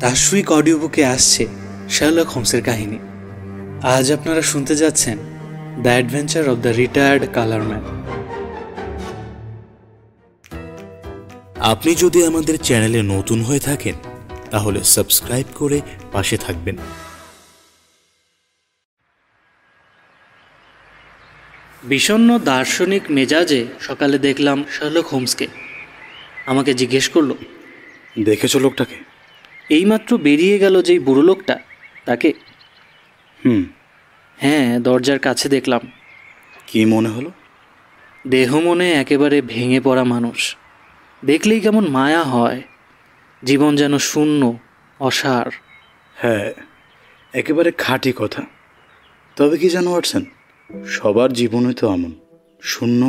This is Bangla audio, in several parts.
তাসউইক অডিও বুকে আসছে শার্লক হোমসের কাহিনী। আজ আপনারা শুনতে যাচ্ছেন the adventure of the retired colourman. আপনি যদি আমাদের চ্যানেলে নতুন হয়ে থাকেন তাহলে সাবস্ক্রাইব করে পাশে থাকবেন। বিষণ্ণ দার্শনিক মেজাজে সকালে দেখলাম শার্লক হোমসকে। আমাকে জিজ্ঞেস করলো, দেখেছো লোকটাকে? এইমাত্র বেরিয়ে গেল যেই বুড়ো লোকটা, তাকে? হ্যাঁ, দরজার কাছে দেখলাম। কি মনে হলো? দেহ মনে একেবারে ভেঙে পড়া মানুষ। দেখলেই কেমন মায়া হয়, জীবন যেন শূন্য, অসার। হ্যাঁ, একেবারে খাঁটি কথা। তবে কি জানো ওয়াটসন, সবার জীবনে তো এমন শূন্য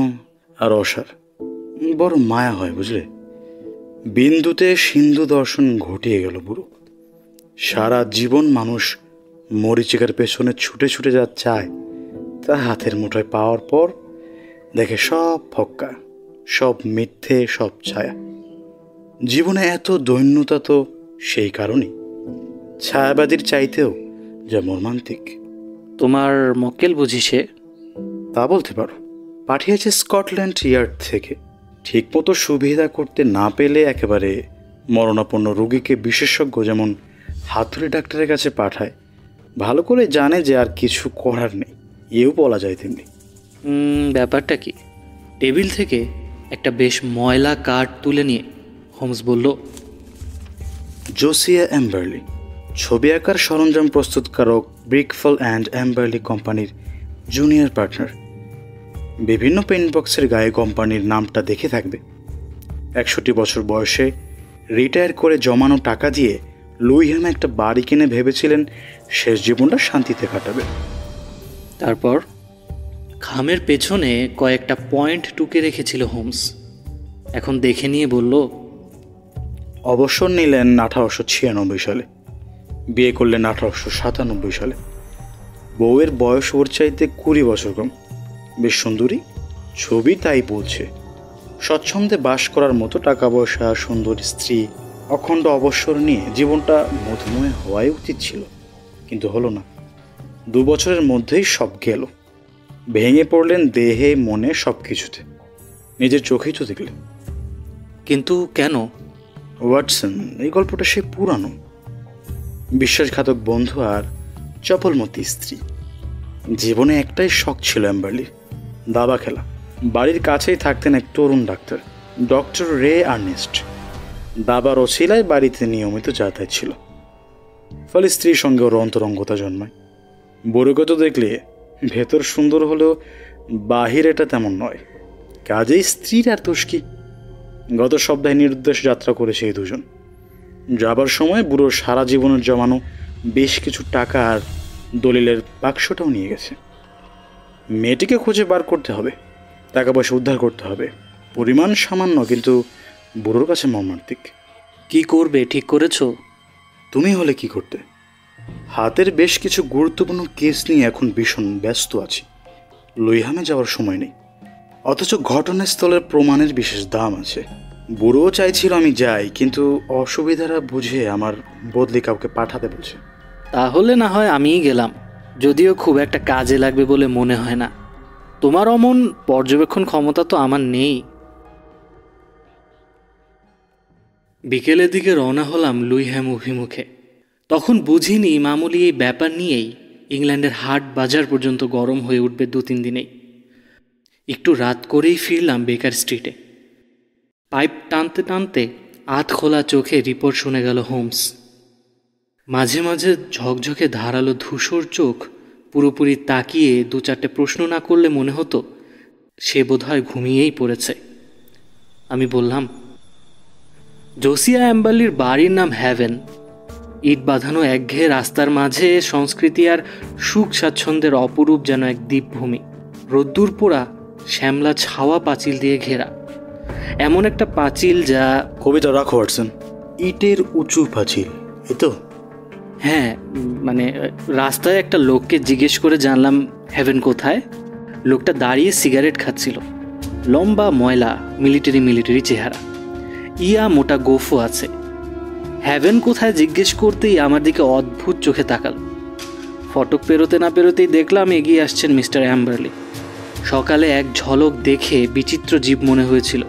আর অসার। বড় মায়া হয়, বুঝলে? বিন্দুতে সিন্ধু দর্শন ঘটিয়ে গেল বুড়ো। সারা জীবন মানুষ মরীচিকার পেছনে ছুটে ছুটে যা চায় তা হাতের মুঠোয় পাওয়ার পর দেখে সব ফক্কা, সব মিথ্যে, সব ছায়া। জীবনে এত দৈন্যতা তো সেই কারণেই, ছায়াবাদীর চাইতেও যা মর্মান্তিক। তোমার মক্কেল বুঝি সে? তা বলতে পারো। পাঠিয়েছে স্কটল্যান্ড ইয়ার্ড থেকে। ঠিকমতো সুবিধা করতে না পেলে একেবারে মরণাপন্ন রোগীকে বিশেষজ্ঞ যেমন হাতুড়ি ডাক্তারের কাছে পাঠায়, ভালো করে জানে যে আর কিছু করার নেই, এও বলা যায় তেমনি। ব্যাপারটা কি? টেবিল থেকে একটা বেশ ময়লা কার্ড তুলে নিয়ে হোমস বলল, জোসিয়া এম্বারলি, ছবি আঁকার সরঞ্জাম প্রস্তুতকারক, ব্রিকফল অ্যান্ড এম্বারলি কোম্পানির জুনিয়র পার্টনার। বিভিন্ন পেন বক্সের গায়ে কোম্পানির নামটা দেখে থাকবে। 61 বছর বয়সে রিটায়ার করে জমানো টাকা দিয়ে লুইহ্যামে একটা বাড়ি কিনে ভেবেছিলেন শেষ জীবনটা শান্তিতে কাটাবে। তারপর খামের পেছনে কয়েকটা পয়েন্ট টুকে রেখেছিল হোমস। এখন দেখে নিয়ে বলল, অবসর নিলেন 1896 সালে, বিয়ে করলেন 1897 সালে। বউয়ের বয়স ওর চাইতে 20 বছর কম, বেশ সুন্দরী, ছবি তাই বলছে। স্বচ্ছন্দে বাস করার মতো টাকা পয়সা, সুন্দর স্ত্রী। অখণ্ড অবসর নিয়ে জীবনটা মধুময় হওয়াই উচিত ছিল, কিন্তু হলো না। 2 বছরের মধ্যেই সব গেল। ভেঙে পড়লেন দেহে, মনে, সব কিছুতে। নিজের চোখেই তো দেখলেন। কিন্তু কেন? ওয়াটসন, এই গল্পটা সে পুরানো। বিশ্বাসঘাতক বন্ধু আর চপলমতি স্ত্রী। জীবনে একটাই শখ ছিল এম্বারলির, দাবা খেলা। বাড়ির কাছেই থাকতেন এক তরুণ ডাক্তার, ডক্টর রে আর্নেস্ট। দাবার অছিলায় বাড়িতে নিয়মিত যাতায়াত ছিল, ফলে স্ত্রীর সঙ্গে ওর অন্তরঙ্গতা জন্মায়। বড়গত দেখলে ভেতর সুন্দর হলেও বাহির এটা তেমন নয়, কাজেই স্ত্রীর আর দোষ কি? গত সপ্তাহে নিরুদ্দেশ যাত্রা করেছে এই দুজন। যাবার সময় বুড়োর সারা জীবনের জমানো বেশ কিছু টাকা আর দলিলের বাক্সটাও নিয়ে গেছে। মেয়েটিকে খুঁজে বার করতে হবে, টাকা পয়সা উদ্ধার করতে হবে। পরিমাণ সামান্য, কিন্তু বুড়োর কাছে মর্মান্তিক। কি করবে ঠিক করেছো? তুমি হলে কি করতে? হাতের বেশ কিছু গুরুত্বপূর্ণ কেস নিয়ে এখন ভীষণ ব্যস্ত আছি। লুইহ্যামে যাওয়ার সময় নেই, অথচ ঘটনাস্থলের প্রমাণের বিশেষ দাম আছে। বুড়ো চাইছিল আমি যাই, কিন্তু অসুবিধাটা বুঝে আমার বদলি কাউকে পাঠাতে বলছে। তাহলে না হয় আমিই গেলাম, যদিও খুব একটা কাজে লাগবে বলে মনে হয় না। তোমার অমন পর্যবেক্ষণ ক্ষমতা তো আমার নেই। বিকেলের দিকে রওনা হলাম লুইহ্যাম অভিমুখে। তখন বুঝিনি মামুলি এই ব্যাপার নিয়েই ইংল্যান্ডের হাট বাজার পর্যন্ত গরম হয়ে উঠবে 2-3 দিনেই। একটু রাত করেই ফিরলাম বেকার স্ট্রিটে। পাইপ টানতে টানতে আধ খোলা চোখে রিপোর্ট শুনে গেল হোমস। মাঝে মাঝে ঝকঝকে ধারালো ধূসর চোখ পুরোপুরি তাকিয়ে 2-4টে প্রশ্ন না করলে মনে হতো সে বোধহয় ঘুমিয়েই পড়েছে। আমি বললাম, জোসিয়া এম্বারলির বাড়ির নাম হ্যাভেন। ইট বাঁধানো একঘেয়ে রাস্তার মাঝে সংস্কৃতি আর সুখ স্বাচ্ছন্দ্যের অপরূপ যেন এক দ্বীপভূমি। রোদ্দুর পোড়া শ্যামলা ছাওয়া পাঁচিল দিয়ে ঘেরা, এমন একটা পাঁচিল যা... কবিতা রাখো ওয়াটসন। ইটের উঁচু পাঁচিল, এই তো? হ্যাঁ, মানে রাস্তায় একটা লোককে জিজ্ঞেস করে জানলাম হ্যাভেন কোথায়। লোকটা দাঁড়িয়ে সিগারেট খাচ্ছিল। লম্বা, ময়লা, মিলিটারি চেহারা। ইয়া মোটা গোফও আছে। হ্যাভেন কোথায় জিজ্ঞেস করতেই আমার দিকে অদ্ভুত চোখে তাকাল। ফটক পেরোতে না পেরোতেই দেখলাম এগিয়ে আসছেন মিস্টার অ্যাম্বারলি। সকালে এক ঝলক দেখে বিচিত্র জীব মনে হয়েছিল,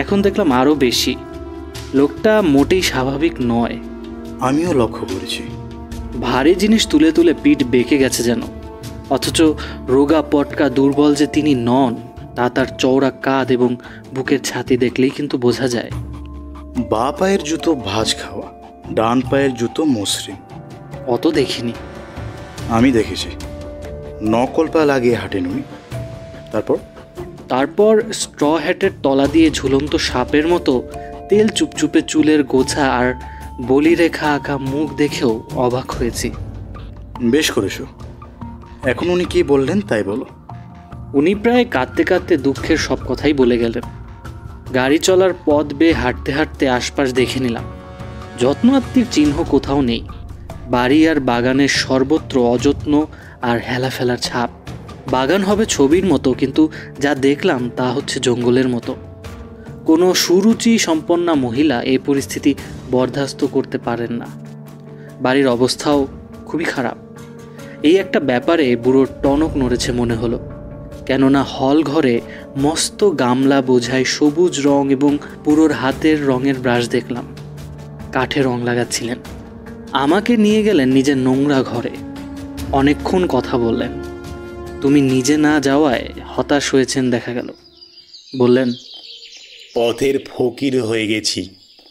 এখন দেখলাম আরও বেশি। লোকটা মোটেই স্বাভাবিক নয়। আমিও লক্ষ্য করেছি। ভারী জিনিস তুলে তুলে পিঠ বেঁকে গেছে যেন, অথচ রোগা পটকা দুর্বল যে তিনি নন তা তার চওড়া কাঁধ এবং বুকের ছাতি দেখলেই কিন্তু বোঝা যায়। বা পায়ের জুতো ভাঁজ খাওয়া, ডান পায়ের জুতো মসৃণ। অত দেখিনি। আমি দেখেছি, নকল পা লাগিয়ে হাঁটেন উনি। তারপর স্ট্র হ্যাটের তলা দিয়ে ঝুলন্ত সাপের মতো তেল চুপচুপে চুলের গোছা আর বলিরেখা আঁকা মুখ দেখেও অবাক হয়েছি। বেশ করেছো। এখন উনি কি বললেন তাই বলো। উনি প্রায় কাঁদতে কাঁদতে দুঃখের সব কথাই বলে গেলেন। গাড়ি চলার পথ বেয়ে হাঁটতে হাঁটতে আশপাশ দেখে নিলাম। যত্ন আত্মীর চিহ্ন কোথাও নেই। বাড়ি আর বাগানের সর্বত্র অযত্ন আর হেলাফেলার ছাপ। বাগান হবে ছবির মতো, কিন্তু যা দেখলাম তা হচ্ছে জঙ্গলের মতো। কোনো সুরুচি সম্পন্না মহিলা এই পরিস্থিতি বরদাস্ত করতে পারেন না। বাড়ির অবস্থাও খুবই খারাপ। এই একটা ব্যাপারে বুড়োর টনক নড়েছে মনে হলো, কেননা হল ঘরে মস্ত গামলা বোঝায় সবুজ রং এবং বুড়োর হাতের রঙের ব্রাশ দেখলাম। কাঠে রং লাগাচ্ছিলেন। আমাকে নিয়ে গেলেন নিজের নোংরা ঘরে। অনেকক্ষণ কথা বললেন। তুমি নিজে না যাওয়ায় হতাশ হয়েছেন দেখা গেল। বললেন, পথের ফকির হয়ে গেছি,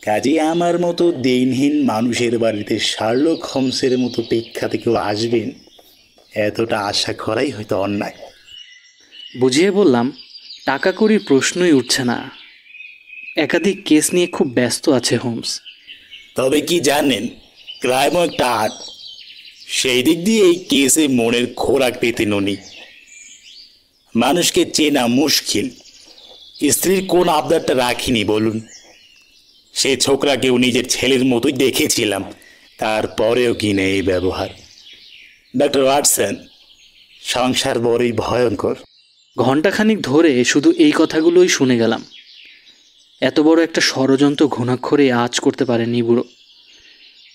কাজে আমার মতো দিনহীন মানুষের বাড়িতে শার্লক হোমসের মতো পেক্ষাতে কেউ আসবেন এতটা আশা করাই হয়তো অন্যায়। বুঝিয়ে বললাম, টাকা কড়ির প্রশ্নই উঠছে না। একাধিক কেস নিয়ে খুব ব্যস্ত আছে হোমস। তবে কি জানেন, ক্রাইমও একটা আর্ট। সেই দিক দিয়ে এই কেসে মনের খোরাক পেতে ননি। মানুষকে চেনা মুশকিল। স্ত্রীর কোন আবদারটা রাখিনি বলুন? সে ছোকরাকেও নিজের ছেলের মতোই দেখেছিলাম, তারপরেও কিনা এই ব্যবহার। ডক্টর ওয়াটসন, সংসার বড়ই ভয়ঙ্কর। ঘণ্টাখানিক ধরে শুধু এই কথাগুলোই শুনে গেলাম। এত বড় একটা ষড়যন্ত্র ঘুণাক্ষরে আঁচ করতে পারেনি বুড়ো।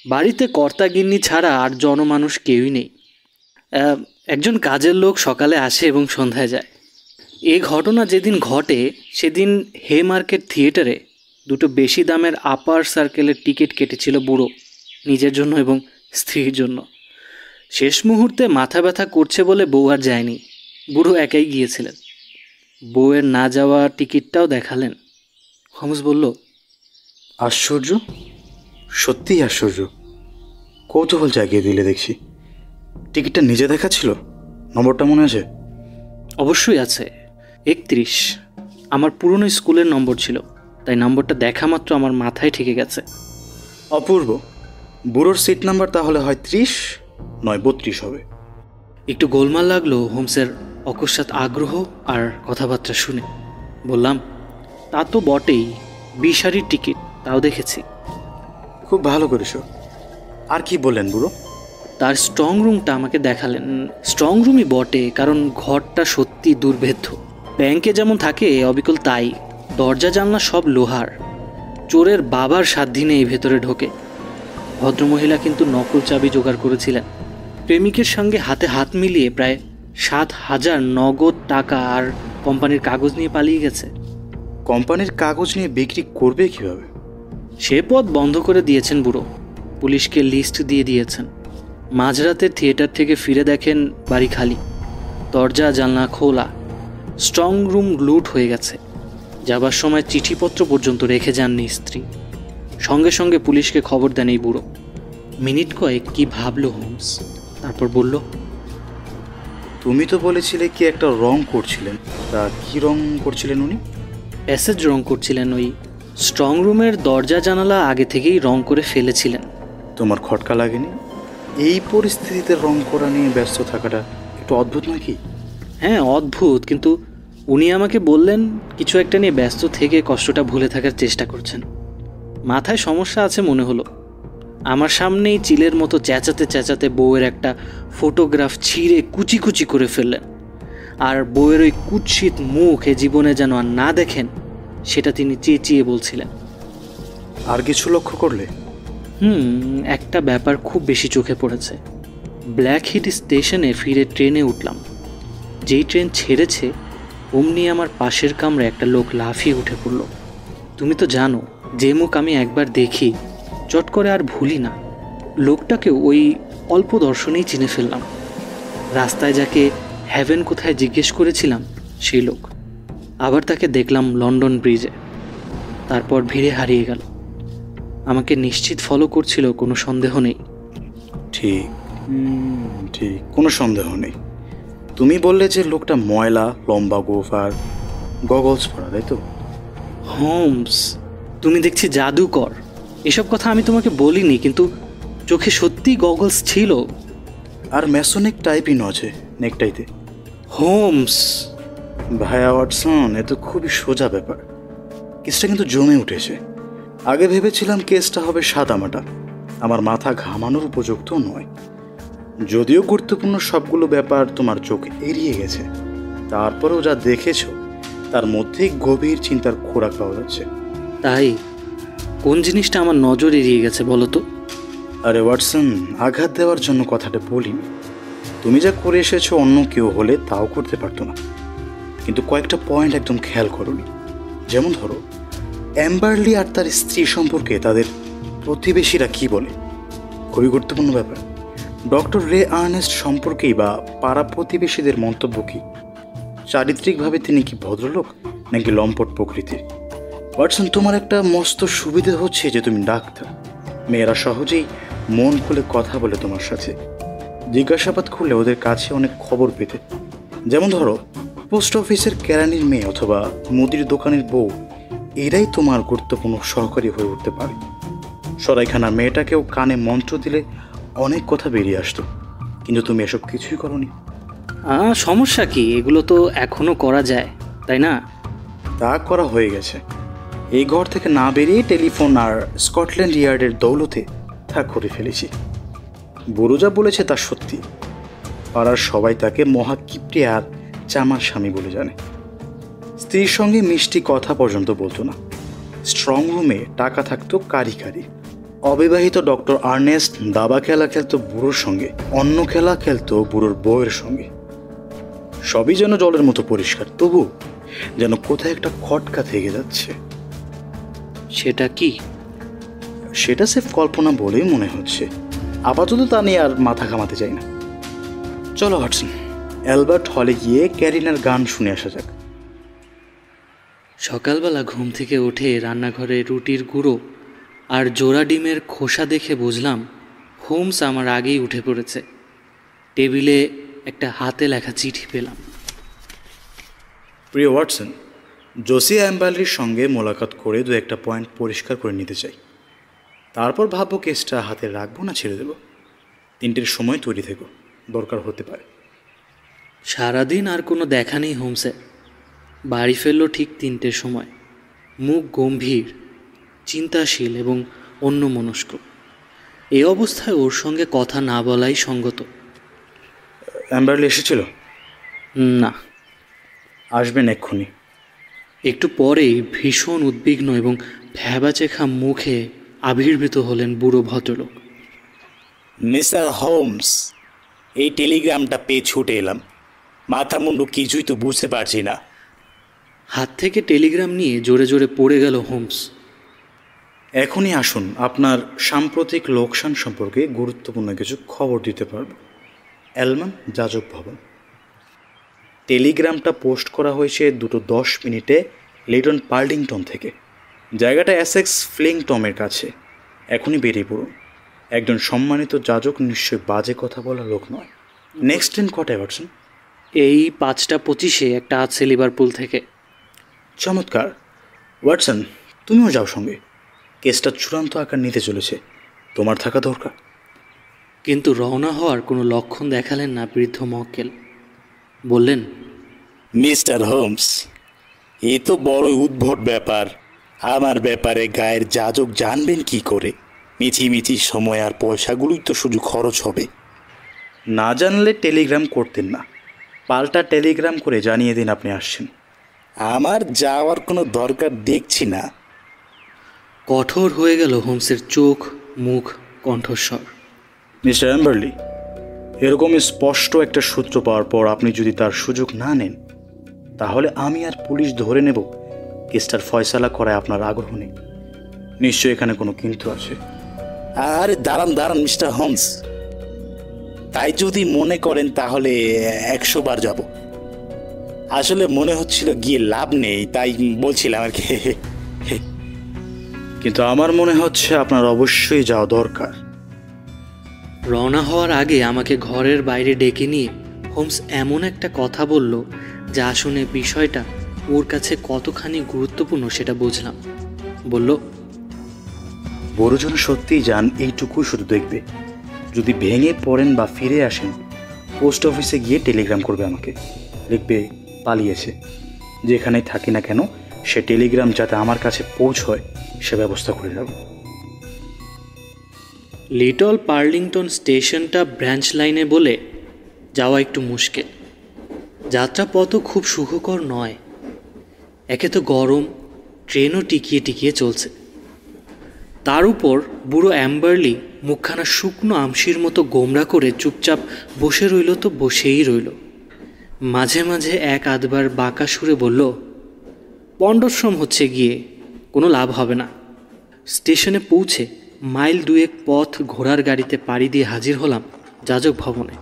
বাড়িতে কর্তাগিন্নি ছাড়া আর জনমানুষ কেউই নেই। একজন কাজের লোক সকালে আসে এবং সন্ধ্যায় যায়। এ ঘটনা যেদিন ঘটে সেদিন হে মার্কেট থিয়েটারে দুটো বেশি দামের আপার সার্কেলের টিকিট কেটেছিল বুড়ো, নিজের জন্য এবং স্ত্রীর জন্য। শেষ মুহূর্তে মাথা ব্যথা করছে বলে বউ আর যায়নি। বুড়ো একাই গিয়েছিলেন। বউয়ের না যাওয়া টিকিটটাও দেখালেন। হোমস বলল, আশ্চর্য, সত্যিই আশ্চর্য। কৌতূহল জাগিয়ে দিলে দেখছি। টিকিটটা নিজে দেখা ছিল? নম্বরটা মনে আছে? অবশ্যই আছে, 31। আমার পুরনো স্কুলের নম্বর ছিল, তাই নম্বরটা দেখা মাত্র আমার মাথায় ঠেকে গেছে। অপূর্ব। বুড়োর সিট নাম্বার তাহলে হয় 30 নয় 32 হবে। একটু গোলমাল লাগলো হোমসের অকস্মাৎ আগ্রহ আর কথাবার্তা শুনে। বললাম, তা তো বটেই, 20 টিকিট, তাও দেখেছি। খুব ভালো করেছ। আর কি বললেন বুড়ো? তার স্ট্রং রুমটা আমাকে দেখালেন। স্ট্রং রুমই বটে, কারণ ঘরটা সত্যি দুর্ভেদ্য। ব্যাংকে যেমন থাকে অবিকল তাই। দরজা জানলা সব লোহার। চোরের বাবার সাধ্যি এই ভেতরে ঢোকে। ভদ্রমহিলা কিন্তু নকল চাবি জোগাড় করেছিলেন। প্রেমিকের সঙ্গে হাতে হাত মিলিয়ে প্রায় 7,000 নগদ টাকা আর কোম্পানির কাগজ নিয়ে পালিয়ে গেছে। কোম্পানির কাগজ নিয়ে বিক্রি করবে কিভাবে? সে পথ বন্ধ করে দিয়েছেন বুড়ো। পুলিশকে লিস্ট দিয়ে দিয়েছেন। মাঝরাতে থিয়েটার থেকে ফিরে দেখেন বাড়ি খালি, দরজা জানলা খোলা। স্ট্রং রুম লুট হয়ে গেছে। যাবার সময় চিঠিপত্র পর্যন্ত রেখে যাননি স্ত্রী। সঙ্গে সঙ্গে পুলিশকে খবর দেন এই বুড়ো। মিনিট কয়েক কি ভাবলো হোমস, তারপর বলল, তুমি তো বলেছিলে কি একটা রং করছিলেন, তা কি রং করছিলেন উনি? প্যাসেজ রং করছিলেন। ওই স্ট্রং রুমের দরজা জানালা আগে থেকেই রং করে ফেলেছিলেন। তোমার খটকা লাগেনি এই পরিস্থিতিতে রং করা নিয়ে ব্যস্ত থাকাটা? একটু অদ্ভুত নাকি? হ্যাঁ, অদ্ভুত, কিন্তু উনি আমাকে বললেন কিছু একটা নিয়ে ব্যস্ত থেকে কষ্টটা ভুলে থাকার চেষ্টা করছেন। মাথায় সমস্যা আছে মনে হলো। আমার সামনেই চিলের মতো চেঁচাতে চেঁচাতে বউয়ের একটা ফটোগ্রাফ ছিঁড়ে কুচি কুচি করে ফেললেন। আর বউয়ের ওই কুৎসিত মুখ এ জীবনে যেন আর না দেখেন সেটা তিনি চেঁচিয়ে বলছিলেন। আর কিছু লক্ষ্য করলে? একটা ব্যাপার খুব বেশি চোখে পড়েছে। ব্ল্যাকহিট স্টেশনে ফিরে ট্রেনে উঠলাম। যেই ট্রেন ছেড়েছে অমনি আমার পাশের কামরে একটা লোক লাফিয়ে উঠে পড়ল। তুমি তো জানো যে মুখ আমি একবার দেখি চট করে আর ভুলি না। লোকটাকেও ওই অল্প দর্শনেই চিনে ফেললাম। রাস্তায় যাকে হ্যাভেন কোথায় জিজ্ঞেস করেছিলাম সেই লোক। আবার তাকে দেখলাম লন্ডন ব্রিজে, তারপর ভিড়ে হারিয়ে গেল। আমাকে নিশ্চিত ফলো করছিল, কোনো সন্দেহ নেই। ঠিক ঠিক, কোনো সন্দেহ নেই। তুমি বললে যে লোকটা ময়লা, লম্বা গোফ আর গগলস পরা, তাই তো? হোমস, তুমি দেখছি জাদুকর। এসব কথা আমি তোমাকে বলিনি, কিন্তু চোখে সত্যি গগলস ছিল। আর ম্যাসোনিক টাইপই নজে নেকটাইতে। হোমস, ভাইয়া ওয়াটসন, এ তো খুবই সোজা ব্যাপার। কেসটা কিন্তু জমে উঠেছে। আগে ভেবেছিলাম কেসটা হবে সাদামাটা, আমার মাথা ঘামানোর উপযুক্ত নয়। যদিও গুরুত্বপূর্ণ সবগুলো ব্যাপার তোমার চোখ এড়িয়ে গেছে, তারপরেও যা দেখেছ তার মধ্যেই গভীর চিন্তার খোরাক পাওয়া যাচ্ছে। তাই কোন জিনিসটা আমার নজর এড়িয়ে গেছে বলো তো? আরে ওয়াটসন, আঘাত দেওয়ার জন্য কথাটা বলিনি। তুমি যা করে এসেছো অন্য কেউ হলে তাও করতে পারতো না, কিন্তু কয়েকটা পয়েন্ট একদম খেয়াল করোনি। যেমন ধরো, অ্যাম্বারলি আর তার স্ত্রী সম্পর্কে তাদের প্রতিবেশীরা কি বলে, খুবই গুরুত্বপূর্ণ ব্যাপার। ডক্টর রে আর্নেস্ট সম্পর্কেই বা পাড়া প্রতিবেশীদের মন্তব্য কি? চারিত্রিকভাবে তিনি কি ভদ্রলোক নাকি লম্পট প্রকৃতির? ওয়াটসন, তোমার একটা মস্ত সুবিধে হচ্ছে যে তুমি ডাক্তার। মেয়েরা সহজেই মন খুলে কথা বলে তোমার সাথে। জিজ্ঞাসাবাদ করলে ওদের কাছে অনেক খবর পেতে। যেমন ধরো, পোস্ট অফিসের কেরানির মেয়ে অথবা মুদির দোকানের বউ, এরাই তোমার গুরুত্বপূর্ণ সহকারী হয়ে উঠতে পারে। সরাইখানার মেয়েটাকেও কানে মন্ত্র দিলে অনেক কথা বেরিয়ে আসতো, কিন্তু তুমি এসব কিছুই করোনি। সমস্যা কি? এগুলো তো এখনো করা যায়, তাই না? তা করা হয়ে গেছে। এই ঘর থেকে না বেরিয়ে টেলিফোন আর স্কটল্যান্ড ইয়ার্ডের দৌলতে তা করে ফেলেছি। বুড়ো যা বলেছে তা সত্যি। পাড়ার সবাই তাকে মহাকিপ্টে আর চামার স্বামী বলে জানে। স্ত্রীর সঙ্গে মিষ্টি কথা পর্যন্ত বলতো না। স্ট্রং রুমে টাকা থাকতো কারি কারি। অবিবাহিত ডক্টর আর্নেস্ট দাবা খেলা খেলতো বুড়োর সঙ্গে, অন্য খেলা খেলতো বুড়োর বউয়ের সঙ্গে। সবই যেন জলের মতো পরিষ্কার, তবু যেন কোথায় একটা খটকা থেকে যাচ্ছে। সেটা কি? সেটা সেফ কল্পনা বলেই মনে হচ্ছে। আপাতত তা নিয়ে আর মাথা ঘামাতে চাই না। চলো হাটসন, অ্যালবার্ট হলে গিয়ে ক্যারিনার গান শুনে আসা যাক। সকালবেলা ঘুম থেকে উঠে রান্নাঘরে রুটির গুঁড়ো আর জোড়া ডিমের খোসা দেখে বুঝলাম হোমস আমার আগেই উঠে পড়েছে। টেবিলে একটা হাতে লেখা চিঠি পেলাম। প্রিয় ওয়াটসন, জোসিয়া অ্যাম্বারলির সঙ্গে মোলাকাত করে দু একটা পয়েন্ট পরিষ্কার করে নিতে চাই। তারপর ভাববো কেসটা হাতে রাখবো না ছেড়ে দেবো। 3টের সময় তৈরি থেকো, দরকার হতে পারে। সারাদিন আর কোনো দেখা নেই হোমসের। বাড়ি ফেললো ঠিক 3টের সময়। মুখ গম্ভীর, চিন্তাশীল এবং অন্যমনস্ক। এই অবস্থায় ওর সঙ্গে কথা না বলাই সঙ্গত। অ্যাম্বারলি এসেছিল? না। আসবেন এক্ষুনি। একটু পরেই ভীষণ উদ্বিগ্ন এবং ভ্যাবাচেখা মুখে আবির্ভূত হলেন বুড়ো ভদ্রলোক। মিস্টার হোমস, এই টেলিগ্রামটা পেয়ে ছুটে এলাম। মাথা মুন্ডু কিছুই তো বুঝতে পারছি না। হাত থেকে টেলিগ্রাম নিয়ে জোরে জোরে পড়ে গেল হোমস। এখনই আসুন, আপনার সাম্প্রতিক লোকসান সম্পর্কে গুরুত্বপূর্ণ কিছু খবর দিতে পারব। অ্যালমান যাজক ভবন। টেলিগ্রামটা পোস্ট করা হয়েছে 2:10 মিনিটে লিটন পার্লিংটন থেকে। জায়গাটা এসেক্স ফ্লিংটমের কাছে। এখনই বেরিয়ে পড়ুন। একজন সম্মানিত যাজক নিশ্চয়ই বাজে কথা বলা লোক নয়। নেক্সট ট্রেন কটায় পারছেন? এই 5:25 একটা আছে লিভারপুল থেকে। চমৎকার। ওয়াটসন, তুমিও যাও সঙ্গে। কেসটা চূড়ান্ত আকার নিতে চলেছে, তোমার থাকা দরকার। কিন্তু রওনা হওয়ার কোনো লক্ষণ দেখালেন না বৃদ্ধ মক্কেল। বললেন, মিস্টার হোমস, এ তো বড় উদ্ভট ব্যাপার। আমার ব্যাপারে গায়ের যাজক জানবেন কি করে? মিছিমিছি সময় আর পয়সাগুলোই তো শুধু খরচ হবে। না জানলে টেলিগ্রাম করতেন না। পাল্টা টেলিগ্রাম করে জানিয়ে দিন আপনি আসছেন। আমার যাওয়ার কোনো দরকার দেখছি না। কঠোর হয়ে গেল হোমসের চোখ, মুখ কণ্ঠস্বর। মিস্টার অ্যাম্বারলি, এরকম স্পষ্ট একটা সূত্র পাওয়ার পর আপনি যদি তার সুযোগ না নেন, তাহলে আমি আর পুলিশ ধরে নেব কেসটার ফয়সালা করায় আপনার আগ্রহ নেই। নিশ্চয়ই এখানে কোনো কিন্তু আছে। আরে দাঁড়ান মিস্টার হোমস, তাই যদি মনে করেন তাহলে 100 বার যাব। আসলে মনে হচ্ছিল গিয়ে লাভ নেই, তাই বলছিলাম আর কি। কিন্তু আমার মনে হচ্ছে আপনার অবশ্যই যাওয়া দরকার। রওনা হওয়ার আগে আমাকে ঘরের বাইরে ডেকে নিয়ে হোমস এমন একটা কথা বলল যা শুনে বিষয়টা ওর কাছে কতখানি গুরুত্বপূর্ণ সেটা বুঝলাম। বলল, বড়জন সত্যিই যান এইটুকু শুধু দেখবে, যদি ভেঙে পড়েন বা ফিরে আসেন, পোস্ট অফিসে গিয়ে টেলিগ্রাম করবে আমাকে, লিখবে পালিয়েছে। যেখানেই থাকি না কেন সে টেলিগ্রাম যাতে আমার কাছে পৌঁছয় সে ব্যবস্থা করে যাব। লিটল পার্লিংটন স্টেশনটা ব্রাঞ্চ লাইনে বলে যাওয়া একটু মুশকিল। যাত্রাপথও খুব সুখকর নয়। একে তো গরম, ট্রেনও টিকিয়ে টিকিয়ে চলছে, তার উপর বুড়ো অ্যাম্বারলি মুখখানা শুকনো আমশির মতো গোমরা করে চুপচাপ বসে রইল তো বসেই রইল। মাঝে মাঝে এক আধবার বাঁকা সুরে বলল, পণ্ডশ্রম হচ্ছে গিয়ে, কোনো লাভ হবে না। স্টেশনে পৌঁছে মাইল 2 পথ ঘোড়ার গাড়িতে পাড়ি দিয়ে হাজির হলাম যাজক ভবনে।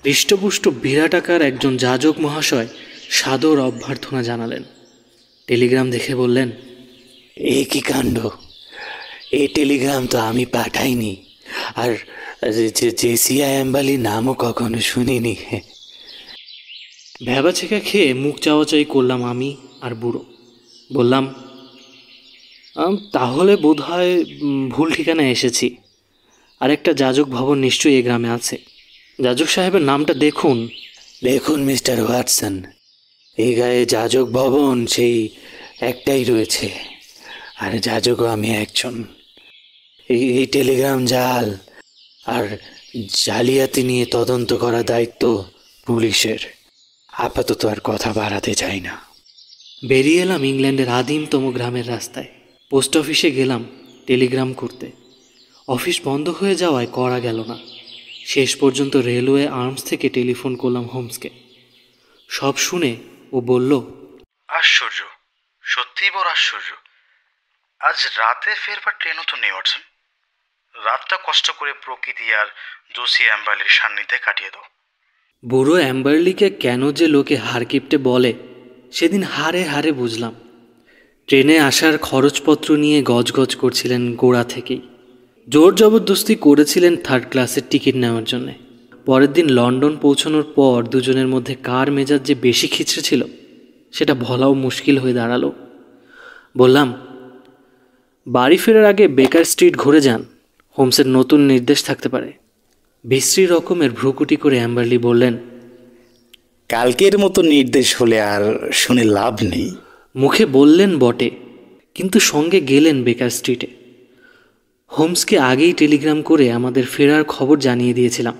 হৃষ্টপুষ্ট বিরাটাকার একজন যাজক মহাশয় সাদর অভ্যর্থনা জানালেন। টেলিগ্রাম দেখে বললেন, এ কি কাণ্ড! এই টেলিগ্রাম তো আমি পাঠাইনি, আর জেসিয়া অ্যাম্বার্লির নামও কখনো শুনিনি। ভ্যাবাছেকা খেয়ে মুখ চাওয়াচাই করলাম আমি আর বুড়ো। বললাম, তাহলে বোধহয় ভুল ঠিকানায় এসেছি। আর একটা যাজক ভবন নিশ্চয়ই এ গ্রামে আছে। যাজক সাহেবের নামটা দেখুন। দেখুন মিস্টার ওয়াটসন, এই গায়ে যাজক ভবন সেই একটাই রয়েছে, আর যাজকও আমি একজন। এই টেলিগ্রাম জাল আর জালিয়াতি নিয়ে তদন্ত করার দায়িত্ব পুলিশের। আপাতত আর কথা বাড়াতে চাই না। বেরিয়ে এলাম ইংল্যান্ডের আদিমতম গ্রামের রাস্তায়। পোস্ট অফিসে গেলাম টেলিগ্রাম করতে। অফিস বন্ধ হয়ে যাওয়ায় করা গেল না। শেষ পর্যন্ত রেলওয়ে আর্মস থেকে টেলিফোন করলাম হোমসকে। সব শুনে ও বলল, আশ্চর্য, সত্যিই বড় আশ্চর্য। আজ রাতে ফেরবার ট্রেনও তো নেই ওয়াটসন। রাতটা কষ্ট করে প্রকৃতি আর জোসিয়া অ্যাম্বার্লির সান্নিধ্যে কাটিয়ে দাও। বুড়ো অ্যাম্বার্লিকে কেন যে লোকে হাড়কিপটে বলে সেদিন হাড়ে হাড়ে বুঝলাম। ট্রেনে আসার খরচপত্র নিয়ে গজগজ করছিলেন গোড়া থেকেই। জোর জবরদস্তি করেছিলেন 3rd ক্লাসের টিকিট নেওয়ার জন্যে। পরের দিন লন্ডন পৌঁছানোর পর দুজনের মধ্যে কার মেজাজ যে বেশি খিচড়ে ছিল সেটা বলাও মুশকিল হয়ে দাঁড়ালো। বললাম, বাড়ি ফেরার আগে বেকার স্ট্রিট ঘুরে যান, হোমসের নতুন নির্দেশ থাকতে পারে। বিশ্রী রকমের ভ্রুকুটি করে অ্যাম্বার্লি বললেন, কালকের মতো নির্দেশ হলে আর শুনে লাভ নেই। মুখে বললেন বটে, কিন্তু সঙ্গে গেলেন বেকার স্ট্রিটে। হোমসকে আগেই টেলিগ্রাম করে আমাদের ফেরার খবর জানিয়ে দিয়েছিলাম,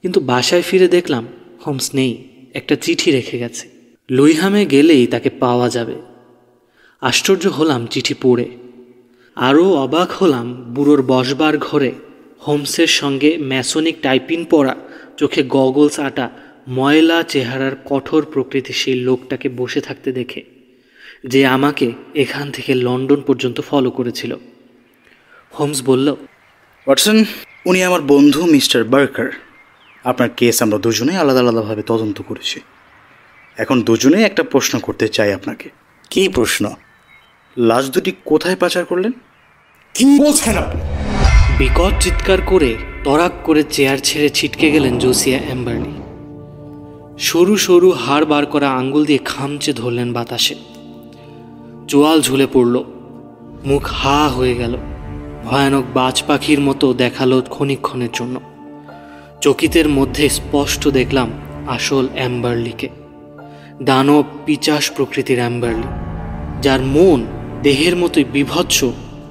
কিন্তু বাসায় ফিরে দেখলাম হোমস নেই, একটা চিঠি রেখে গেছে। লুইহামে গেলেই তাকে পাওয়া যাবে। আশ্চর্য হলাম চিঠি পড়ে। আরও অবাক হলাম বুড়োর বসবার ঘরে হোমসের সঙ্গে ম্যাসনিক টাইপিন পরা, চোখে গগলস আটা, ময়লা চেহারার কঠোর প্রকৃতির সেই লোকটাকে বসে থাকতে দেখে, যে আমাকে এখান থেকে লন্ডন পর্যন্ত ফলো করেছিল। হোমস বলল, ওয়াটসন, উনি আমার বন্ধু মিস্টার বার্কার। আপনার কেস আমরা দুজনেই আলাদা আলাদাভাবে তদন্ত করেছি। এখন দুজনেই একটা প্রশ্ন করতে চাই আপনাকে। কি প্রশ্ন? লাশ দুটি কোথায় পাচার করলেন? কি বলছেন আপনি? বিকট চিৎকার করে তরাক করে চেয়ার ছেড়ে ছিটকে গেলেন জোসিয়া অ্যাম্বার্লি। সরু সরু হাড় বার করা আঙ্গুল দিয়ে খামচে ধরলেন বাতাসে। চোয়াল ঝুলে পড়ল, মুখ হা হয়ে গেল। ভয়ানক বাজ পাখির মতো দেখালো ক্ষণিকক্ষণের জন্য। চকিতের মধ্যে স্পষ্ট দেখলাম আসল অ্যাম্বার্লিকে, দানব পিচাস প্রকৃতির অ্যাম্বার্লি, যার মন দেহের মতোই বিভৎস,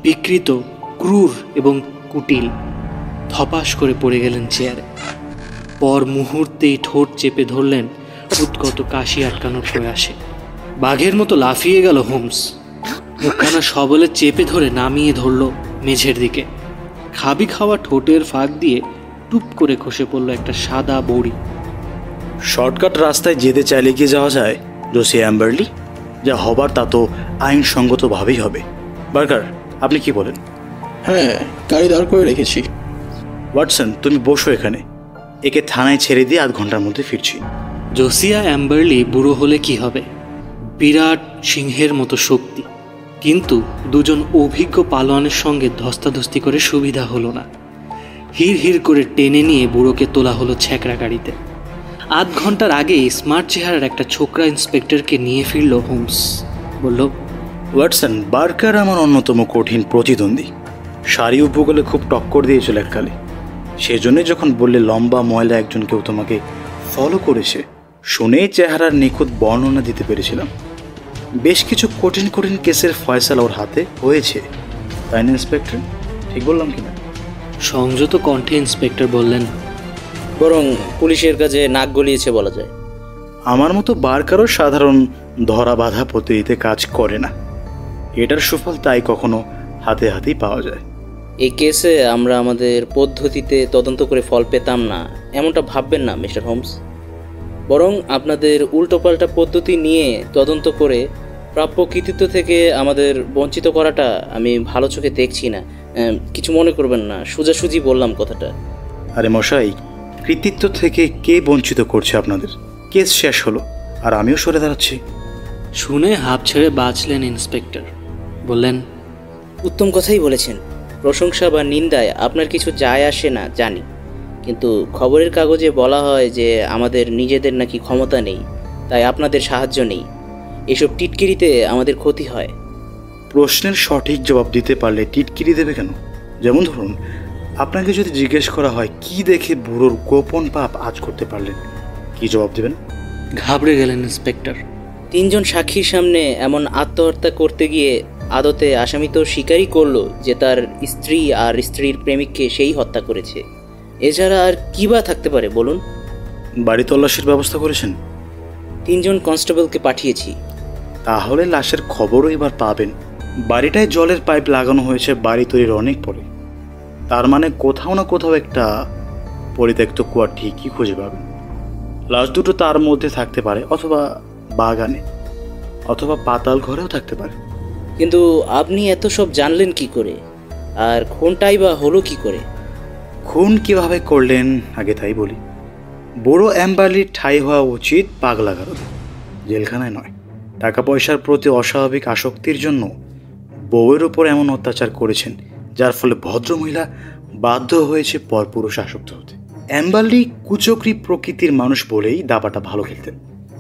বিকৃত, ক্রূর এবং কুটিল। ধপাস করে পড়ে গেলেন চেয়ারে। পর মুহূর্তেই ঠোঁট চেপে ধরলেন উৎকট কাশি আটকানোর প্রয়াসে। বাঘের মতো লাফিয়ে গেল হোমস। মুখখানা সবলে চেপে ধরে নামিয়ে ধরল মেঝের দিকে। খাবি খাওয়া ঠোঁটের ফাঁক দিয়ে টুপ করে খসে পড়ল একটা সাদা বড়ি। শর্টকাট রাস্তায় যেতে চাইলে গিয়ে যাওয়া যায় জোসি অ্যাম্বারলি, যা হবার তা তো আইনসঙ্গতভাবেই হবে। বার্গার, আপনি কি বলেন? হ্যাঁ, গাড়ি দাঁড় করে রেখেছি। ওয়াটসন, তুমি বসো এখানে, একে থানায় ছেড়ে দিয়ে 8 ঘন্টার মধ্যে ফিরছি। জোসিয়া অ্যাম্বারলি বুড়ো হলে কি হবে, বিরাট সিংহের মতো শক্তি, কিন্তু দুজন অভিজ্ঞ পালোয়ানের সঙ্গে ধস্তাধস্তি করে সুবিধা হলো না। হিড় হিড় করে টেনে নিয়ে বুড়োকে তোলা হলো ছ্যাঁকড়া গাড়িতে। 8 ঘন্টার আগেই স্মার্ট চেহারার একটা ছোকরা ইন্সপেক্টরকে নিয়ে ফিরল হোমস। বলল, ওয়াটসন, বার্কার আমার অন্যতম কঠিন প্রতিদ্বন্দ্বী। সারি উপকূলে খুব টক্কর দিয়েছিল এককালে। সেজন্যই যখন বললে লম্বা ময়লা একজন কেউ তোমাকে ফলো করেছে, শুনেই চেহারার নিখুঁত বর্ণনা দিতে পেরেছিলাম। বেশ কিছু কঠিন কঠিন কেসের ফয়সালা ওর হাতে হয়েছে, তাই না ইন্সপেক্টর? ঠিক বললাম কিনা? সংযত কণ্ঠে ইন্সপেক্টর বললেন, বরং পুলিশের কাছে নাক গলিয়েছে বলা যায়। আমার মতো বার্কারও সাধারণ ধরা বাঁধা পদ্ধতিতে কাজ করে না। এটার সুফল তাই কখনো হাতে হাতেই পাওয়া যায়। এই কেসে আমরা আমাদের পদ্ধতিতে তদন্ত করে ফল পেতাম না এমনটা ভাববেন না মিস্টার হোমস। বরং আপনাদের উল্টোপাল্টা পদ্ধতি নিয়ে তদন্ত করে প্রাপ্য কৃতিত্ব থেকে আমাদের বঞ্চিত করাটা আমি ভালো চোখে দেখছি না। কিছু মনে করবেন না, সোজাসুজি বললাম কথাটা। আরে মশাই, কৃতিত্ব থেকে কে বঞ্চিত করছে আপনাদের? কেস শেষ হলো আর আমিও সরে দাঁড়াচ্ছি। শুনে হাঁপ ছেড়ে বাঁচলেন ইন্সপেক্টর। বললেন, উত্তম কথাই বলেছেন। প্রশংসা বা নিন্দায় আপনার কিছু যায় আসে না জানি, কিন্তু খবরের কাগজে বলা হয় যে আমাদের নিজেদের নাকি ক্ষমতা নেই, তাই আপনাদের সাহায্য নেই। এসব টিটকিরিতে আমাদের ক্ষতি হয়। প্রশ্নের সঠিক জবাব দিতে পারলে টিটকিরি দেবে কেন? যেমন ধরুন, আপনাকে যদি জিজ্ঞেস করা হয় কি দেখে বুড়োর গোপন পাপ আজ করতে পারলেন, কি জবাব দেবেন? ঘাবড়ে গেলেন ইন্সপেক্টর। 3 জন সাক্ষীর সামনে এমন আত্মহত্যা করতে গিয়ে আদতে আসামি তো স্বীকারই করলো যে তার স্ত্রী আর স্ত্রীর প্রেমিককে সেই হত্যা করেছে। এছাড়া আর কি বা থাকতে পারে বলুন? বাড়ি তল্লাশির ব্যবস্থা করেছেন? 3 জন কনস্টেবলকে পাঠিয়েছি। তাহলে লাশের খবরও এবার পাবেন। বাড়িটায় জলের পাইপ লাগানো হয়েছে বাড়ি তৈরির অনেক পরে। তার মানে কোথাও না কোথাও একটা পরিত্যক্ত কুয়া ঠিকই খুঁজে পাবেন। লাশ দুটো তার মধ্যে থাকতে পারে, অথবা বাগানে, অথবা পাতাল ঘরেও থাকতে পারে। কিন্তু আপনি এত সব জানলেন কি করে? আর খুনটাই বা হলো কি করে? খুন কিভাবে করলেন আগে তাই বলি। বুড়ো অ্যাম্বারলির ঠাঁই হওয়া উচিত পাগলাগারদে, জেলখানায় নয়। টাকা পয়সার প্রতি অস্বাভাবিক আসক্তির জন্য বউয়ের উপর এমন অত্যাচার করেছেন যার ফলে ভদ্রমহিলা বাধ্য হয়েছে পরপুরুষ আসক্ত হতে। অ্যাম্বারলি কুচক্রী প্রকৃতির মানুষ বলেই দাবাটা ভালো খেলতেন।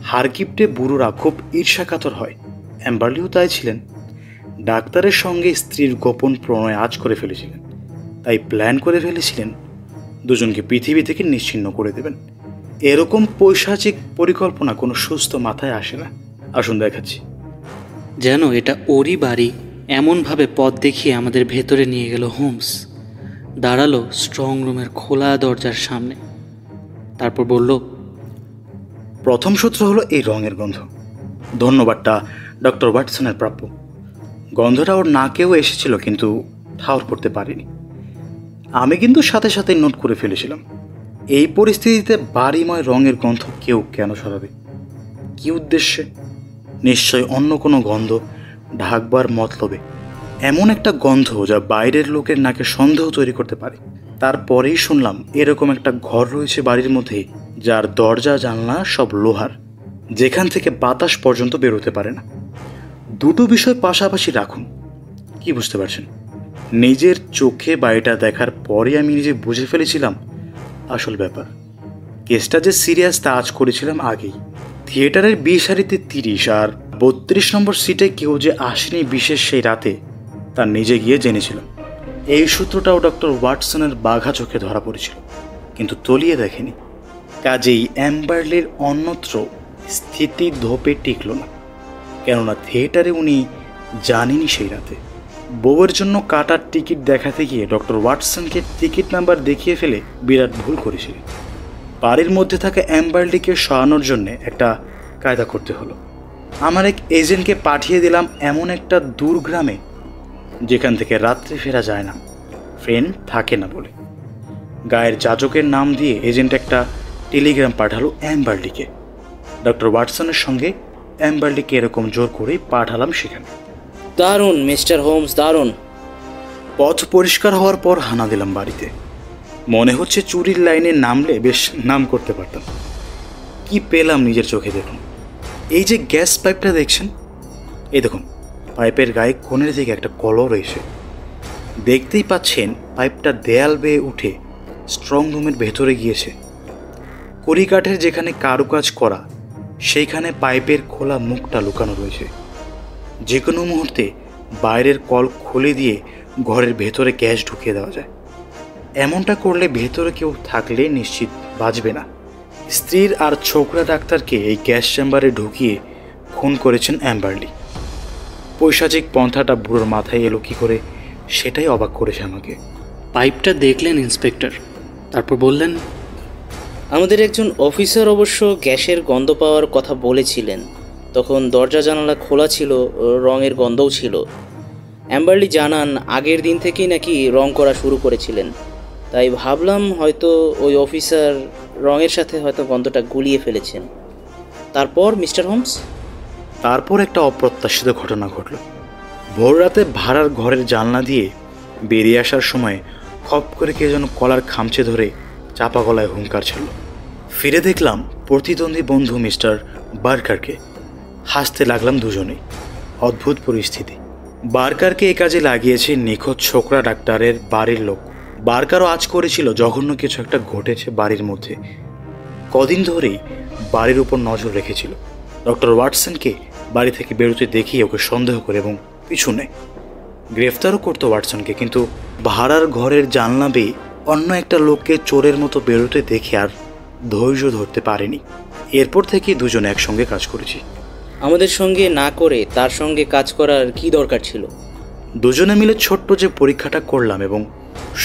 হার গিফটে বুড়োরা খুব ঈর্ষাকাতর হয়, অ্যাম্বারলিও তাই ছিলেন। ডাক্তারের সঙ্গে স্ত্রীর গোপন প্রণয় আজ করে ফেলেছিলেন, তাই প্ল্যান করে ফেলেছিলেন দুজনকে পৃথিবী থেকে নিশ্চিহ্ন করে দেবেন। এরকম পৈশাচিক পরিকল্পনা কোনো সুস্থ মাথায় আসে না। আসুন দেখাচ্ছি। যেন এটা ওরই বাড়ি এমনভাবে পথ দেখিয়ে আমাদের ভেতরে নিয়ে গেল হোমস। দাঁড়ালো স্ট্রং রুমের খোলা দরজার সামনে। তারপর বলল, প্রথম সূত্র হলো এই রঙের গন্ধ। ধন্যবাদটা ডক্টর ওয়াটসনের প্রাপ্য। গন্ধটা ওর নাকেও এসেছিল, কিন্তু ঠাউর করতে পারিনি। আমি কিন্তু সাথে সাথে নোট করে ফেলেছিলাম। এই পরিস্থিতিতে বাড়িময় রঙের গন্ধ কেউ কেন সরাবে? কি উদ্দেশ্যে? নিশ্চয় অন্য কোনো গন্ধ ঢাকবার মতলবে। এমন একটা গন্ধ যা বাইরের লোকের নাকে সন্দেহ তৈরি করতে পারে। তারপরেই শুনলাম এরকম একটা ঘর রয়েছে বাড়ির মধ্যে, যার দরজা জানলা সব লোহার, যেখান থেকে বাতাস পর্যন্ত বেরোতে পারে না। দুটো বিষয় পাশাপাশি রাখুন। কি বুঝতে পারছেন? নিজের চোখে বাড়িটা দেখার পরে আমি নিজে বুঝে ফেলেছিলাম আসল ব্যাপার। কেসটা যে সিরিয়াস তা আজ করেছিলাম আগেই। থিয়েটারের 20 সারিতে 30 আর 32 নম্বর সিটে কেউ যে আসেনি বিশেষ সেই রাতে, তা নিজে গিয়ে জেনেছিলাম। এই সূত্রটাও ডক্টর ওয়াটসনের বাঘা চোখে ধরা পড়েছিল, কিন্তু তলিয়ে দেখেনি। কাজেই অ্যাম্বারলির অন্যত্র স্থিতি ধোপে টিকল না, কেননা থিয়েটারে উনি জানেনি সেই রাতে। বউয়ের জন্য কাটার টিকিট দেখাতে গিয়ে ডক্টর ওয়াটসনকে টিকিট নাম্বার দেখিয়ে ফেলে বিরাট ভুল করেছিলেন। বাড়ির মধ্যে থাকা অ্যাম্বারলিকে সরানোর জন্যে একটা কায়দা করতে হলো। আমার এক এজেন্টকে পাঠিয়ে দিলাম এমন একটা দূর গ্রামে যেখান থেকে রাত্রে ফেরা যায় না। ফ্রেন্ড থাকে না বলে। গায়ের যাজকের নাম দিয়ে এজেন্ট একটা টেলিগ্রাম পাঠালো অ্যাম্বারলিকে। ডক্টর ওয়াটসনের সঙ্গে অ্যাম্বারলিকে এরকম জোর করেই পাঠালাম সেখানে। দারুণ মিস্টার হোমস, দারুণ। পথ পরিষ্কার হওয়ার পর হানা দিলাম বাড়িতে। মনে হচ্ছে চুরির লাইনে নামলে বেশ নাম করতে পারতাম। কি পেলাম নিজের চোখে দেখুন। এই যে গ্যাস পাইপটা দেখছেন, এই দেখুন পাইপের গায়ে কোণের দিকে একটা কলর রয়েছে। দেখতেই পাচ্ছেন পাইপটা দেয়াল বেয়ে উঠে স্ট্রং রুমের ভেতরে গিয়েছে। কড়িকাঠের যেখানে কারুকাজ করা সেইখানে পাইপের খোলা মুখটা লুকানো রয়েছে। যে কোনো মুহূর্তে বাইরের কল খুলে দিয়ে ঘরের ভেতরে গ্যাস ঢুকিয়ে দেওয়া যায়। এমনটা করলে ভেতরে কেউ থাকলে নিশ্চিত বাঁচবে না। স্ত্রীর আর ছোকরা ডাক্তারকে এই গ্যাস চেম্বারে ঢুকিয়ে খুন করেছেন অ্যাম্বারলি। পৈশাচিক পন্থাটা বুড়োর মাথায় এলো কী করে, সেটাই অবাক করেছে আমাকে। পাইপটা দেখলেন ইন্সপেক্টর, তারপর বললেন, আমাদের একজন অফিসার অবশ্য গ্যাসের গন্ধ পাওয়ার কথা বলেছিলেন। তখন দরজা জানালা খোলা ছিল, রঙের গন্ধও ছিল। অ্যাম্বারলি জানান আগের দিন থেকেই নাকি রং করা শুরু করেছিলেন। তাই ভাবলাম হয়তো ওই অফিসার রঙের সাথে হয়তো গন্ধটা গুলিয়ে ফেলেছেন। তারপর মিস্টার হোমস? তারপর একটা অপ্রত্যাশিত ঘটনা ঘটল। ভোর রাতে ভাড়ার ঘরের জানলা দিয়ে বেরিয়ে আসার সময় খপ করে কে যেন কলার খামচে ধরে চাপা গলায় হুঙ্কার ছিল। ফিরে দেখলাম প্রতিদ্বন্দ্বী বন্ধু মিস্টার বার্কারকে। হাসতে লাগলাম দুজনেই। অদ্ভুত পরিস্থিতি। বার্কারকে এ কাজে লাগিয়েছে নিখোঁজ ছোকরা ডাক্তারের বাড়ির লোক। বার্কারও আজ করেছিল জঘন্য কিছু একটা ঘটেছে বাড়ির মধ্যে। কদিন ধরেই বাড়ির উপর নজর রেখেছিল। ডক্টর ওয়াটসনকে বাড়ি থেকে বেরোতে দেখিয়ে ওকে সন্দেহ করে এবং পিছু নেয়। গ্রেফতারও করতো ওয়াটসনকে, কিন্তু ভাড়ার ঘরের জানলা বেয়ে অন্য একটা লোককে চোরের মতো বেরোতে দেখে আর ধৈর্য ধরতে পারেনি। এরপর থেকে দুজনে একসঙ্গে কাজ করেছি। আমাদের সঙ্গে না করে তার সঙ্গে কাজ করার কি দরকার ছিল? দুজনে মিলে ছোট্ট যে পরীক্ষাটা করলাম এবং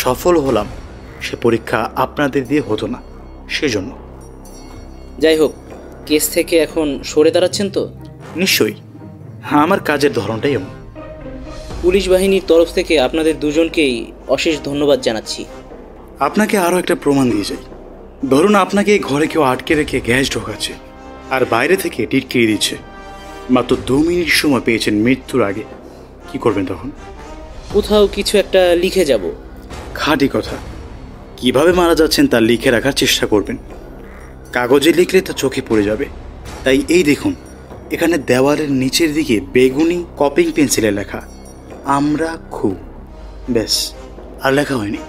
সফল হলাম, সে পরীক্ষা আপনাদের দিয়ে হতো না, সেজন্য। যাই হোক, কেস থেকে এখন সরে দাঁড়াচ্ছেন তো? নিশ্চয়ই, হ্যাঁ, আমার কাজের ধরনটাই এমন। পুলিশ বাহিনীর তরফ থেকে আপনাদের দুজনকেই অশেষ ধন্যবাদ জানাচ্ছি। আপনাকে আরও একটা প্রমাণ দিয়ে যাই। ধরুন আপনাকে এই ঘরে কেউ আটকে রেখে গ্যাস ঢোকাচ্ছে আর বাইরে থেকে টিটকিয়ে দিচ্ছে। মাত্র 2 মিনিট সময় পেয়েছেন মৃত্যুর আগে, কি করবেন তখন? কোথাও কিছু একটা লিখে যাব। খাঁটি কথা। কিভাবে মারা যাচ্ছেন তা লিখে রাখার চেষ্টা করবেন। কাগজে লিখলে তা চোখে পড়ে যাবে। তাই এই দেখুন, এখানে দেওয়ালের নিচের দিকে বেগুনি কপিং পেন্সিলে লেখা, আমরা খুব। ব্যাস, আর লেখা হয়নি।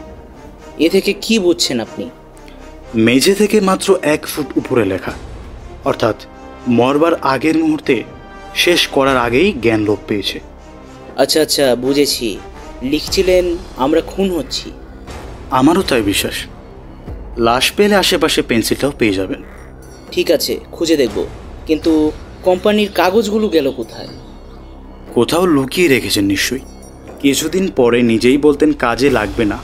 এ থেকে কি বুঝছেন আপনি? মেঝে থেকে মাত্র 1 ফুট উপরে লেখা, অর্থাৎ মরবার আগের মুহূর্তে, শেষ করার আগেই জ্ঞান লোপ পেয়েছে। আচ্ছা আচ্ছা, বুঝেছি। লিখছিলেন আমরা খুন হচ্ছি। আমারও তাই বিশ্বাস। লাশ পেলে আশেপাশে পেন্সিলটাও পেয়ে যাবেন। ঠিক আছে, খুঁজে দেখব। কিন্তু কোম্পানির কাগজগুলো গেল কোথায়? কোথাও লুকিয়ে রেখেছেন নিশ্চয়ই। কিছুদিন পরে নিজেই বলতেন কাজে লাগবে না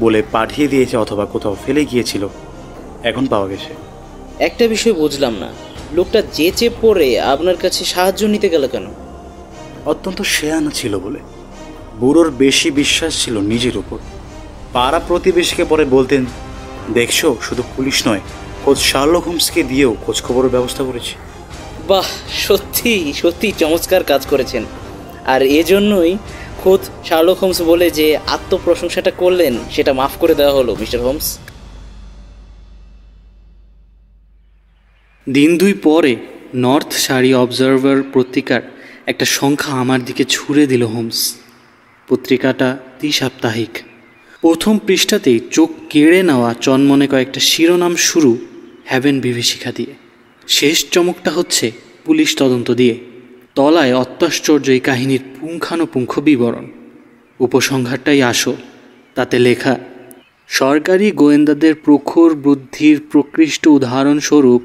বলে পাঠিয়ে দিয়েছে, অথবা কোথাও ফেলে গিয়েছিল, এখন পাওয়া গেছে। একটা বিষয় বুঝলাম না, লোকটা যেচে পড়ে আপনার কাছে সাহায্য নিতে গেল কেন? অত্যন্ত শেয়ানা ছিল বলে। বুড়োর বেশি বিশ্বাস ছিল নিজের উপর। পাড়া প্রতিবেশীকে পরে বলতেন, দেখছো, শুধু পুলিশ নয়, খোঁজ শার্লক হোমসকে দিয়েও খোঁজখবরের ব্যবস্থা করেছি। বাহ, সত্যি সত্যি চমৎকার কাজ করেছেন। আর এজন্যই খোদ শার্লক হোমস বলে যে আত্মপ্রশংসাটা করলেন, সেটা মাফ করে দেওয়া হলো মিস্টার হোমস। দিন 2 পরে নর্থ সারি অবজারভার পত্রিকার একটা সংখ্যা আমার দিকে ছুঁড়ে দিল হোমস। পত্রিকাটা দ্বিসাপ্তাহিক। প্রথম পৃষ্ঠাতেই চোখ কেড়ে নেওয়া চনমনে কয়েকটা শিরোনাম, শুরু হ্যাভেন বিভীষিকা দিয়ে, শেষ চমকটা হচ্ছে পুলিশ তদন্ত দিয়ে। তলায় অত্যাশ্চর্য এই কাহিনীর পুঙ্খানুপুঙ্খ বিবরণ। উপসংহারটাই আসল। তাতে লেখা, সরকারি গোয়েন্দাদের প্রখর বুদ্ধির প্রকৃষ্ট উদাহরণস্বরূপ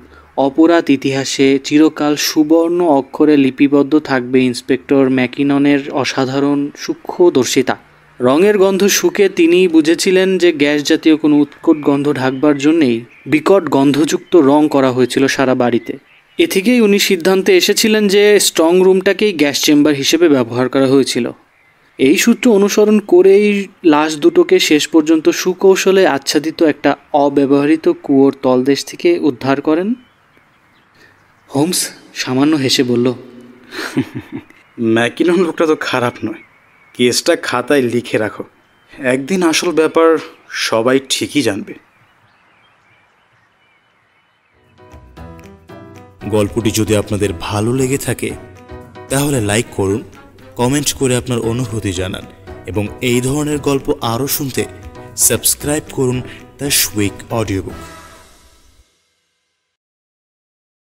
অপরাধ ইতিহাসে চিরকাল সুবর্ণ অক্ষরে লিপিবদ্ধ থাকবে ইন্সপেক্টর ম্যাকিননের অসাধারণ সূক্ষ্মদর্শিতা। রঙের গন্ধ শুকে তিনিই বুঝেছিলেন যে গ্যাস জাতীয় কোনো উৎকট গন্ধ ঢাকবার জন্যেই বিকট গন্ধযুক্ত রং করা হয়েছিল সারা বাড়িতে। এ থেকেই উনি সিদ্ধান্তে এসেছিলেন যে স্ট্রং রুমটাকেই গ্যাস চেম্বার হিসেবে ব্যবহার করা হয়েছিল। এই সূত্র অনুসরণ করেই লাশ দুটোকে শেষ পর্যন্ত সুকৌশলে আচ্ছাদিত একটা অব্যবহৃত কুয়োর তলদেশ থেকে উদ্ধার করেন। হোমস সামান্য হেসে বলল, ম্যাকিনন লোকটা তো খারাপ নয়। কেসটা খাতায় লিখে রাখো, একদিন আসল ব্যাপার সবাই ঠিকই জানবে। গল্পটি যদি আপনাদের ভালো লেগে থাকে তাহলে লাইক করুন, কমেন্ট করে আপনার অনুভূতি জানান এবং এই ধরনের গল্প আরও শুনতে সাবস্ক্রাইব করুন দ্য শুইক অডিও বুক।